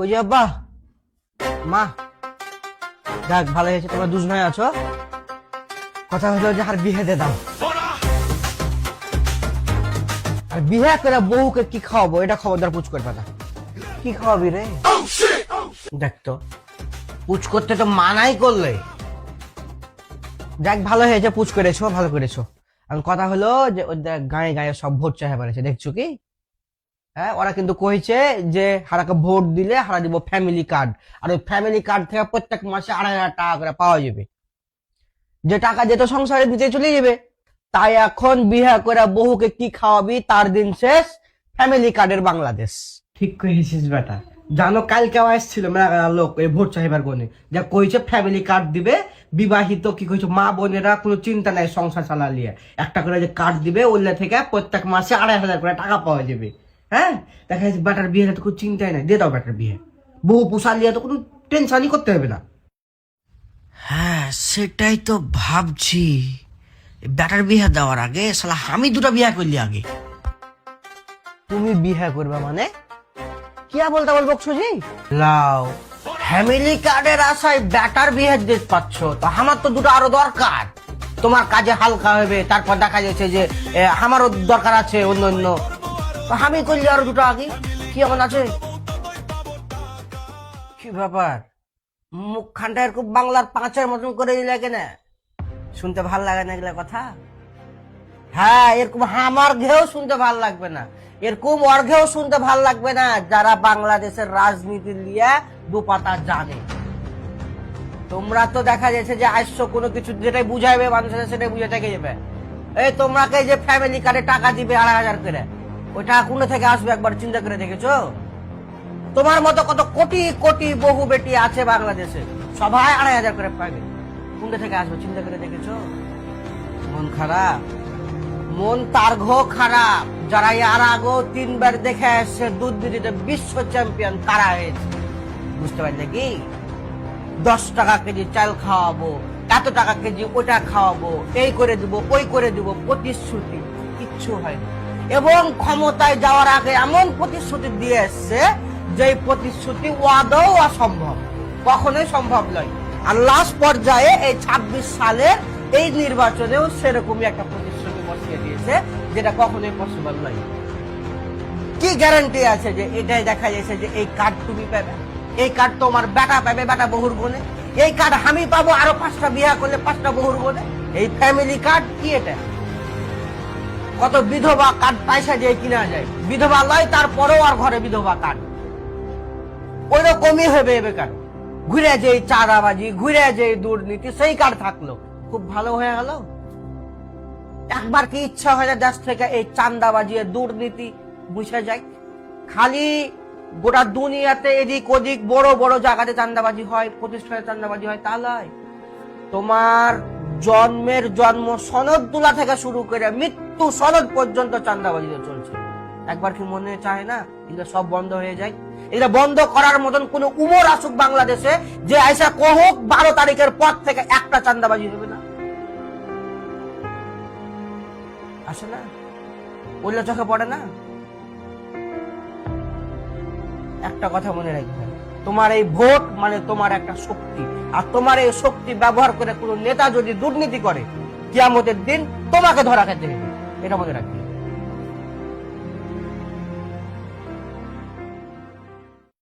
কই যে আব্বা মা যাক ভালো হয়েছে তোমরা দুজনাই আছো। কথা হলো যে আর বিয়ে দিয়ে দাও। আর বিয়ে করে বউকে কি খাওয়াবো এটা খবরদার পুচ করবে না। কি খাওয়াবি রে? দেখতো পুচ করতে তো মানাই করলে। যাক ভালো হয়েছে পুচ করেছো, ভালো করেছো। এখন কথা হলো যে ওদের গায়ে গায়ে সব ভোট চাহে পারেছে, দেখছো কি? হ্যাঁ, ওরা কিন্তু কইছে যে হারাকে ভোট দিলে হারা দিব ফ্যামিলি কার্ড, আর ওই ফ্যামিলি কার্ড থেকে প্রত্যেক মাসে 2,500 টাকা করে পাওয়া যাবে, যে টাকা যেত সংসারে দিতে চলে যাবে। তাই এখন বিয়ে করে বহুকে কি খাওয়াবি তার দিন শেষ, ফ্যামিলি কার্ডের বাংলাদেশ। ঠিক কইছিস বেটা। জানো কালকে আসছিল মেলা লোক এই ভোট চাহিবার গনে, যা কইছে ফ্যামিলি কার্ড দিবে, বিবাহিত কি কইছে মা বোনেরা কোনো চিন্তা নাই সংসার চালালিয়ে একটা করে যে কার্ড দিবে, ওইলা থেকে প্রত্যেক মাসে 2,500 করে টাকা পাওয়া যাবে। হ্যাঁ, দেখা যাচ্ছে বেটার বিয়ে তো কোনো চিন্তাই নাই, দিয়ে দাও বেটার বিয়ে, বহু পোষা লিয়ে তো কোনো টেনশনই করতে হবে না। হ্যাঁ সেটাই তো ভাবছি, বেটার বিয়ে দেওয়ার আগে শালা আমি দুটা বিয়ে করলি আগে। তুমি বিয়ে করবে মানে কিয়া বলতে বলবো সুজি লাও, ফ্যামিলি কার্ডের আশায় ব্যাটার বিয়ে দিতে পাচ্ছ, তো আমার তো দুটো আরো দরকার, তোমার কাজে হালকা হবে। তারপর দেখা যাচ্ছে যে আমারও দরকার আছে অন্য অন্য, তো আমি করলি আরো দুটো আগে। কি এমন আছে? কি ব্যাপার মুখখানটা এরকম বাংলার পাঁচের মতন করে দিলে কেন? শুনতে ভাল লাগে না এগুলা কথা? হ্যাঁ, এরকম আমার ঘেও শুনতে ভাল লাগবে না, এরকম অর্ঘেও শুনতে ভাল লাগবে না যারা বাংলাদেশের রাজনীতি নিয়ে দুপাতা জানে। তোমরা তো দেখা যাচ্ছে যে আসছো কোনো কিছু যেটাই বুঝাইবে মানুষের সেটাই বুঝে থেকে যাবে। এই তোমরাকে যে ফ্যামিলি কার্ডে টাকা দিবে 2,500 করে, ওই টাকা কোন থেকে আসবে একবার চিন্তা করে দেখেছো? তোমার মতো কত কোটি কোটি বহু বেটি আছে বাংলাদেশে, সবাই 2,500 করে পাবে, কোন থেকে আসবে চিন্তা করে দেখেছো? মন খারাপ, মন তার ঘো খারাপ যারা এর আগেও 3বার দেখে আসছে দুধ দিতে বিশ্ব চ্যাম্পিয়ন কারা হয়েছে। বুঝতে পারলে কি? 10 টাকা কেজি চাল খাওয়াবো, এত টাকা কেজি ওটা খাওয়াবো, এই করে দিব ওই করে দিব, প্রতিশ্রুতি কিচ্ছু হয়নি। এবং ক্ষমতায় যাওয়ার আগে এমন প্রতিশ্রুতি দিয়ে এসছে যে প্রতিশ্রুতি ওয়াদাও অসম্ভব, কখনোই সম্ভব নয়। আর লাস্ট পর্যায়ে এই 26 সালের এই নির্বাচনেও সেরকমই একটা প্রতিশ্রুতি বসিয়ে দিয়েছে যেটা কখনোই পসিবল নয়। কি গ্যারান্টি আছে যে এটাই দেখা যাচ্ছে যে এই কার্ড তুমি পাবে, এই কার্ড তোমার বেটা পাবে বেটা বহুর গুণে, এই কার্ড আমি পাবো আরো 5টা বিয়ে করলে 5টা বহুর গুণে। এই ফ্যামিলি কার্ড কি এটা? কত বিধবা কার্ড পয়সা দিয়ে কিনা যায়, বিধবা লয় তারপরেও আর ঘরে বিধবা কার্ড ওই রকমই হবে বেকার। ঘুরে যে চাঁদাবাজি, ঘুরে যে দুর্নীতি, সেই কার্ড থাকলো খুব ভালো হয়ে গেল। একবার কি ইচ্ছা হয় না দেশ থেকে এই চাঁদাবাজি দুর্নীতি মুছে যায়? খালি গোটা দুনিয়াতে এদিক ওদিক বড় বড় জায়গাতে চাঁদাবাজি হয়, প্রতিষ্ঠানে চাঁদাবাজি হয় তা নয়, তোমার জন্মের জন্ম সনদ তোলা থেকে শুরু করে মৃত্যু সনদ পর্যন্ত চাঁদাবাজি চলছে। একবার কি মনে চায় না এগুলো সব বন্ধ হয়ে যায়? এটা বন্ধ করার মতন কোন উমর আসুক বাংলাদেশে যে আইসা কহক 12 তারিখের পর থেকে একটা চাঁদাবাজি হবে না? আসে না? বললে চোখে পড়ে না? একটা কথা মনে রাখবে, তোমার এই ভোট মানে তোমার একটা শক্তি, আর তোমার এই শক্তি ব্যবহার করে কোন নেতা যদি দুর্নীতি করে কিয়ামতের দিন তোমাকে ধরা খেতে হবে, এটা মনে রাখবে।